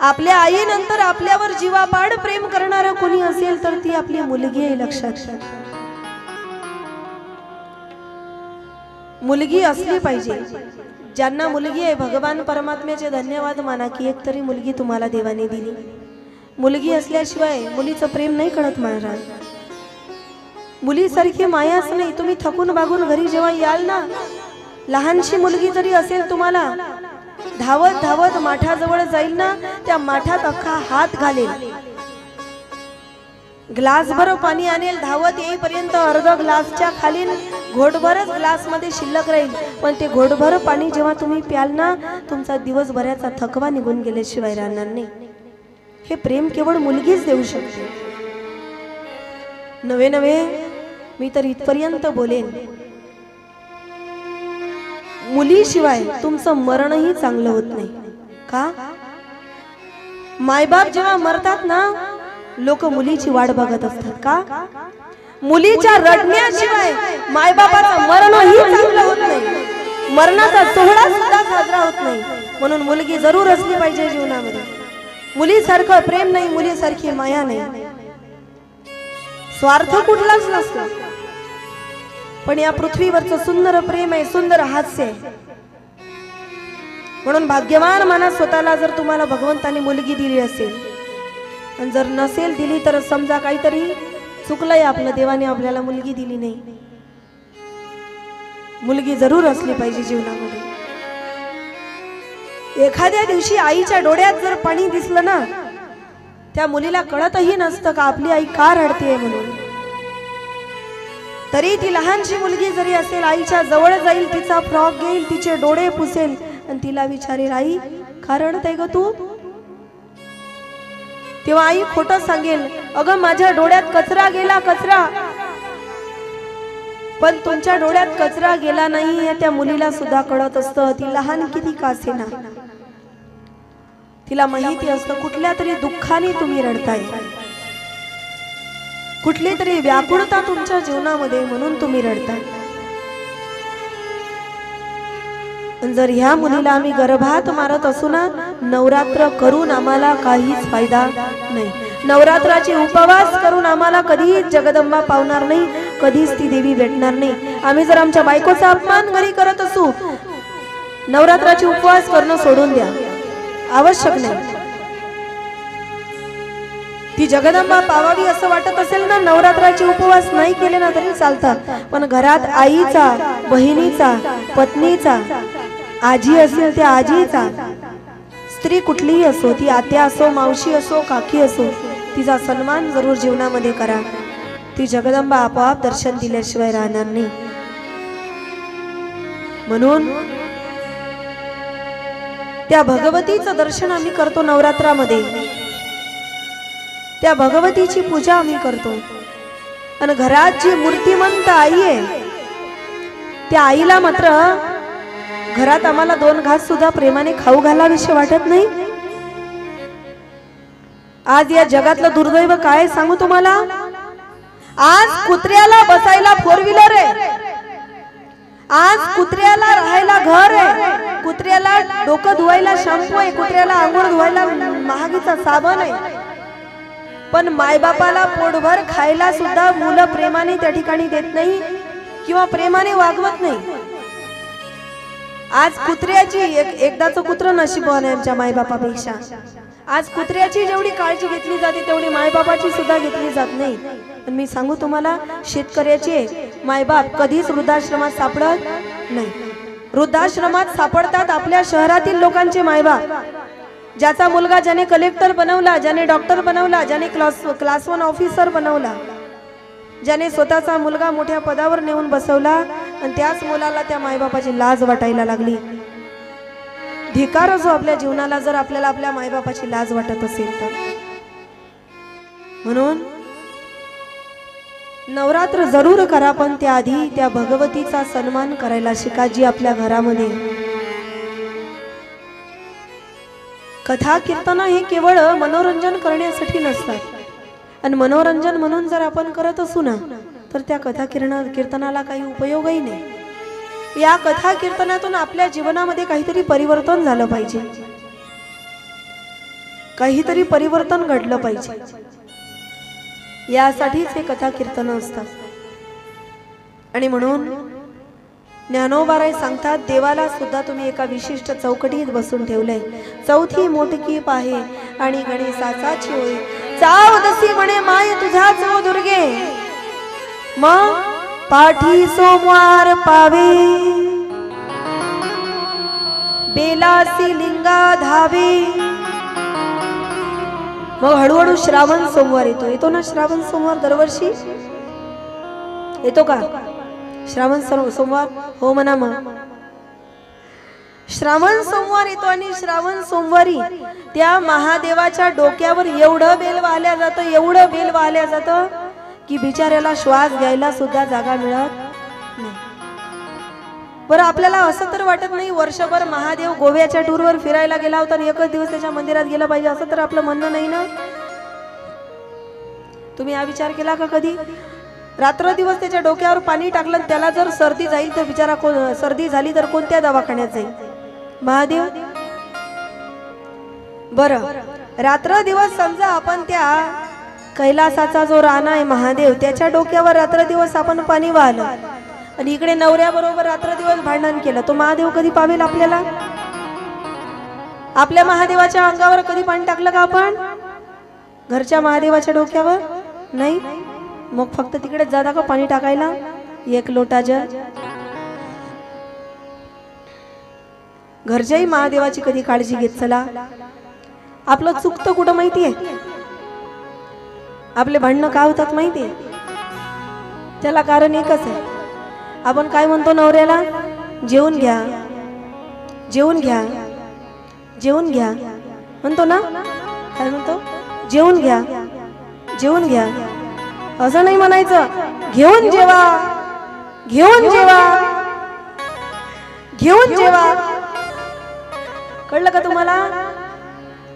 आपल्या आईनंतर आपल्यावर जीवापाड प्रेम करणारा कोणी असेल तर ती आपली मुलगी आहे, लक्षात घ्या। मुलगी असली पाहिजे। ज्यांना मुलगी आहे भगवान परमात्म्याचे धन्यवाद माना की एक तरी मुलगी तुम्हाला देवाने दिली। मुलगी असल्याशिवाय मुलीचं प्रेम नाही कळत महाराज। मुलीसारखी मायाच नाही। तुम्ही थकून बागून घरी जेव्हा याल ना, लहानशी मुलगी जरी असेल तुम्हाला, धावत धावत माठाजवळ जाईल ना, त्या माठात अख्खा हात घालेल, ग्लासभर पाणी आणेल, धावत येईपर्यंत अर्ध ग्लासच्या खाली घोटभरच ग्लास मध्ये शिल्लक राहील, पण ते घोटभर पाणी जेव्हा तुम्ही प्याल ना, तुमचा दिवसभराचा थकवा निघून गेल्याशिवाय राहणार नाही। हे प्रेम केवळ मुलगीच देऊ शकते। नवे नवे मी तर इथपर्यंत बोलेन, मुलीशिवाय तुमचं मरणही चांगलं होत नाही का? मायबाप जेव्हा मरतात ना, लोक मुलीची वाट बघत असतात का? मुलीच्या रडण्याशिवाय मायबापाचं मरणही चांगलं होत नाही, मरणाचा सोहळा सुद्धा साजरा होत नाही। म्हणून मुलगी जरूर असली पाहिजे जीवनामध्ये। मुलीसारखं प्रेम नाही, मुलीसारखी माया नाही, स्वार्थ कुठलाच नसतो। पण या पृथ्वीवरचं सुंदर प्रेम आहे, सुंदर हास्य आहे। म्हणून भाग्यवान माना स्वतःला, जर तुम्हाला भगवंताने मुलगी दिली असेल, आणि जर नसेल दिली तर समजा काहीतरी चुकलंय आपलं, देवाने आपल्याला मुलगी दिली नाही। मुलगी जरूर असली पाहिजे जीवनामध्ये। एखाद्या दिवशी आईच्या डोळ्यात जर पाणी दिसलं ना, त्या मुलीला कळतही नसतं का आपली आई का रडतेय म्हणून। तरी ती लहानशी मुलगी जरी असेल, आईच्या जवळ जाईल, तिचा फ्रॉक घेईल, तिचे डोळे पुसेल आणि तिला विचारेल, आई का रडतेय ग तू? तेव्हा आई खोटं सांगेल, अगं माझ्या डोळ्यात कचरा गेला, कचरा। पण तुमच्या डोळ्यात कचरा गेला नाही हे त्या मुलीला सुद्धा कळत असतं। ती लहान किती का असेना, तिला माहिती असतं कुठल्या तरी दुःखाने तुम्ही रडताय, कुठली तरी व्याकुळता तुमच्या जीवनामध्ये म्हणून तुम्ही रडताय। जर ह्या मुलीला आम्ही गर्भात मारत असू ना, नवरात्र करून आम्हाला काहीच फायदा नाही। नवरात्राचे उपवास करून आम्हाला कधीच जगदंबा पावणार नाही, कधीच ती देवी भेटणार नाही। आम्ही जर आमच्या बायकोचा अपमान घरी करत असू, नवरात्राचे उपवास करणं सोडून द्या, आवश्यक नाही। ती जगदंबा पावावी असं वाटत असेल ना, नवरात्राचे उपवास नाही केले ना तरी चालतात, पण घरात आईचा, बहिणीचा, पत्नीचा, आजी असेल त्या आजीचा, स्त्री कुठलीही असो, ती आत्या असो, मावशी असो, काकी असो, तिचा सन्मान जरूर जीवनामध्ये करा। ती जगदंबा आपोआप दर्शन दिल्याशिवाय राहणार नाही। म्हणून त्या भगवतीचं दर्शन आम्ही करतो नवरात्रामध्ये, त्या भगवतीची पूजा आम्ही करतो। आणि घरात जी मूर्तिमंत आई आहे, त्या आईला मात्र घरात आम्हाला दोन घास सुद्धा प्रेमाने खाऊ घालाविषयी वाटत नाही। आज या जगातलं दुर्दैव काय सांगू तुम्हाला, आज कुत्र्याला बसायला फोर व्हीलर आहे, आज कुत्र्याला राहायला घर आहे, कुत्र्याला डोकं धुवायला शॅम्पू आहे, कुत्र्याला आंघोळ धुवायला महागीचा साबण आहे, पण मायबापाला पोटभर खायला सुद्धा मुलं प्रेमाने त्या ठिकाणी देत नाही किंवा प्रेमाने वागवत नाही। आज कुत्र्याची एकदाचं कुत्र नशीबवान आहे आमच्या मायबापापेक्षा। आज कुत्र्याची जेवढी काळजी घेतली जाते तेवढी मायबापाची सुद्धा घेतली जात नाही। पण मी सांगू तुम्हाला, शेतकऱ्याचे मायबाप कधीच वृद्धाश्रमात सापडत नाही। वृद्धाश्रमात सापडतात आपल्या शहरातील लोकांचे मायबाप, ज्याचा मुलगा ज्याने कलेक्टर बनवला, ज्याने डॉक्टर बनवला, ज्याने क्लास 1 ऑफिसर बनवला, ज्याने स्वतःचा मुलगा मोठ्या पदावर नेऊन बसवला, आणि त्याच मुलाला त्या मायबापाची लाज वाटायला लागली। धिकार असो आपल्या जीवनाला जर आपल्याला आपल्या मायबापाची लाज वाटत असेल तर। म्हणून नवरात्र जरूर करा, पण त्याआधी त्या भगवतीचा सन्मान करायला शिका जी आपल्या घरामध्ये। कथा कीर्तन हे केवळ मनोरंजन करण्यासाठी नसतात, आणि मनोरंजन म्हणून जर आपण करत असू ना, तर त्या कथा कीर्तनाला काही उपयोगही नाही। या कथा कीर्तनातून आपल्या जीवनामध्ये काहीतरी परिवर्तन झालं पाहिजे। काहीतरी परिवर्तन घडलं पाहिजे, यासाठीच हे कथा कीर्तन असतात. आणि म्हणून ज्ञानोबाराय सांगतात, देवाला सुद्धा तुम्ही एका विशिष्ट चौकटीत बसून ठेवलंय. चौथी मोठकी पाहे आणि गणेशाचाची होय, चावदसी म्हणे माय तुझाच ओ दुर्गे. मग पाठी सोमवार पावे, बेलासी लिंगा धावे. मग हळूहळू श्रावण सोमवार येतो ना. श्रावण सोमवार दरवर्षी येतो का? श्रावण सोमवार हो म्हणा. मग श्रावण सोमवार येतो आणि श्रावण सोमवारी त्या महादेवाच्या डोक्यावर एवढं बेल वाहल्या जातं, एवढं बेल वाहल्या जातं की बिचाऱ्याला श्वास घ्यायला सुद्धा जागा मिळत नाही. बरं, आपल्याला असं तर वाटत नाही वर्षभर महादेव गोव्याच्या टूरवर फिरायला गेला होता आणि एकच दिवस त्याच्या मंदिरात गेला पाहिजे, असं तर आपलं म्हणणं नाही ना. तुम्ही हा विचार केला का कधी? रात्र दिवस त्याच्या डोक्यावर पाणी टाकलं, त्याला जर सर्दी जाईल तर बिचारा सर्दी झाली तर कोणत्या दवाखान्यात जाईल महादेव? बरं, रात्र दिवस समजा आपण त्या कैलासाचा जो राणा आहे महादेव, त्याच्या डोक्यावर रात्र दिवस आपण पाणी वाहलं आणि इकडे नवऱ्याबरोबर रात्र दिवस भांडण केलं, तो महादेव कधी पावेल आपल्याला? आपल्या महादेवाच्या अंगावर कधी पाणी टाकलं का आपण? घरच्या महादेवाच्या डोक्यावर नाही. मग फक्त तिकडे जाता का पाणी टाकायला? एक लोटा जल. घरच्याही महादेवाची कधी काळजी घेत चला. आपलं चुकतं कुठं माहितीये? आपले भांडणं का होतात माहितीये? त्याला कारण एकच आहे. आपण काय म्हणतो नवऱ्याला? जेवून घ्या, जेवून घ्या, जेवून घ्या म्हणतो ना. काय म्हणतो? जेवून घ्या, जेवून घ्या. असं नाही म्हणायचं, घेऊन जेवा, घेऊन जेवा, घेऊन जेवा. कळलं का तुम्हाला?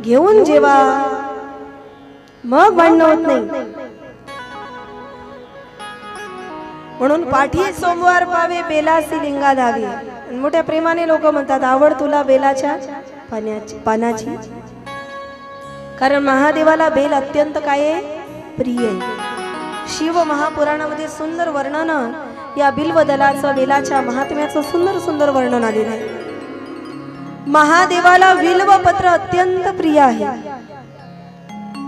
घेऊन जेवा, मग भांडण होत नाही. म्हणून पाठी सोमवार पावे, बेलासी लिंगा धावे. मोठ्या प्रेमाने लोक म्हणतात, आवड तुला बेलाच्या पानाची. कारण महादेवाला बेल अत्यंत काय आहे? प्रिय आहे. शिव महापुराणामध्ये सुंदर वर्णन या बिल्वदलाचं, बेलाच्या महात्म्याचं सुंदर सुंदर वर्णन आलेलं आहे. महादेवाला बिल्व पत्र अत्यंत प्रिय आहे.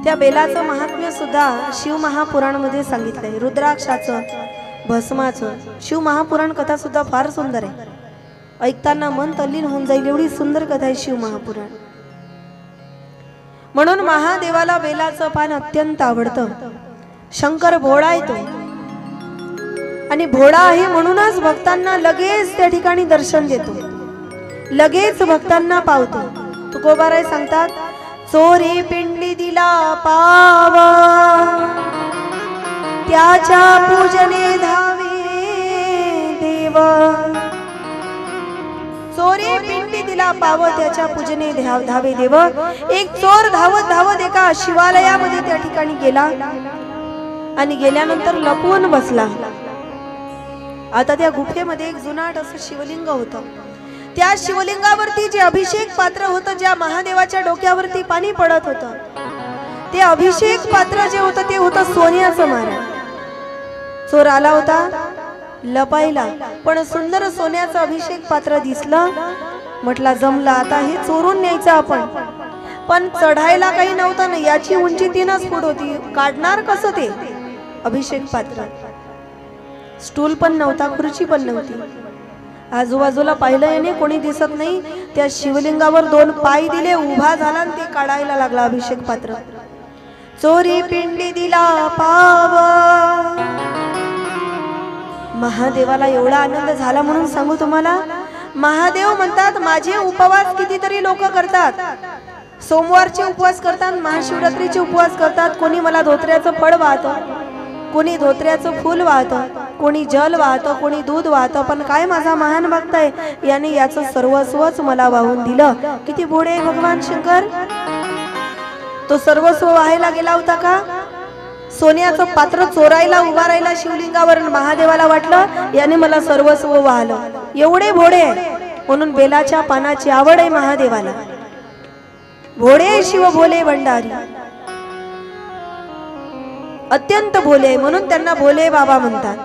त्या बेलाचं महात्म्य सुद्धा शिव महापुराणामध्ये सांगितलंय. रुद्राक्षाचं, भस्माचं. शिव महापुराण कथा सुद्धा फार सुंदर आहे. ऐकताना मन तल्लीन होऊन जाईल एवढी सुंदर कथा आहे शिव महापुराण. म्हणून महादेवाला बेलाचं पान अत्यंत आवडतं. शंकर भोळा आहे तो, आणि भोळा आहे म्हणूनच भक्तांना लगेच त्या ठिकाणी दर्शन देतो, लगेच भक्तांना पावतो. तुकोबाराय सांगतात, चोरी पिंडी दिला पावा, त्याच्या पूजने धावे देव. चोरी पिंडी दिला पाव, त्याच्या पूजने धावे देव. एक चोर धावत धावत एका शिवालयामध्ये त्या ठिकाणी गेला आणि गेल्यानंतर लपवून बसला. आता त्या गुफेमध्ये एक जुनाट असं शिवलिंग होतं. त्या शिवलिंगावरती जे अभिषेक पात्र होतं, ज्या महादेवाच्या डोक्यावरती पाणी पडत होतं, ते अभिषेक पात्र जे होतं ते होतं सोन्याचं मारण. चोर आला होता लपायला, पण सुंदर सोन्याचं अभिषेक पात्र दिसलं. म्हटला जमला, आता हे चोरून न्यायचं आपण. पण चढायला काही नव्हतं ना, याची उंची 3 फूट होती. काढणार कसं ते अभिषेक पात्र? स्टूल पण नव्हता, खुर्ची पण नव्हती. आजूबाजूला पाहिलं याने, कोणी दिसत नाही. त्या शिवलिंगावर 2 पाय दिले, उभा झाला आणि ते काढायला लागला अभिषेक पात्र. चोरी पिंडी दिला पाव. महादेवाला एवढा आनंद झाला म्हणून सांगू तुम्हाला. महादेव म्हणतात, माझे उपवास कितीतरी लोक करतात. सोमवारचे उपवास करतात, महाशिवरात्रीचे उपवास करतात. कोणी मला धोत्र्याचं फळ वाहतं, कोणी धोत्र्याचं फूल वाहतं, कोणी जल वाहतं, कोणी दूध वाहतं. पण काय माझा महान भक्त आहे, याने याचं सर्वस्वच मला वाहून दिलं. किती भोळे आहे भगवान शंकर. तो सर्वस्व वाहायला गेला होता का? सोन्याचं पात्र चोरायला उभा राहिला शिवलिंगावर. महादेवाला वाटलं याने मला सर्वस्व वाहलं. एवढे भोळे आहे. म्हणून बेलाच्या पानाची आवड आहे महादेवाला. भोळे शिव भोले भंडारी, अत्यंत भोले म्हणून त्यांना भोले बाबा म्हणतात।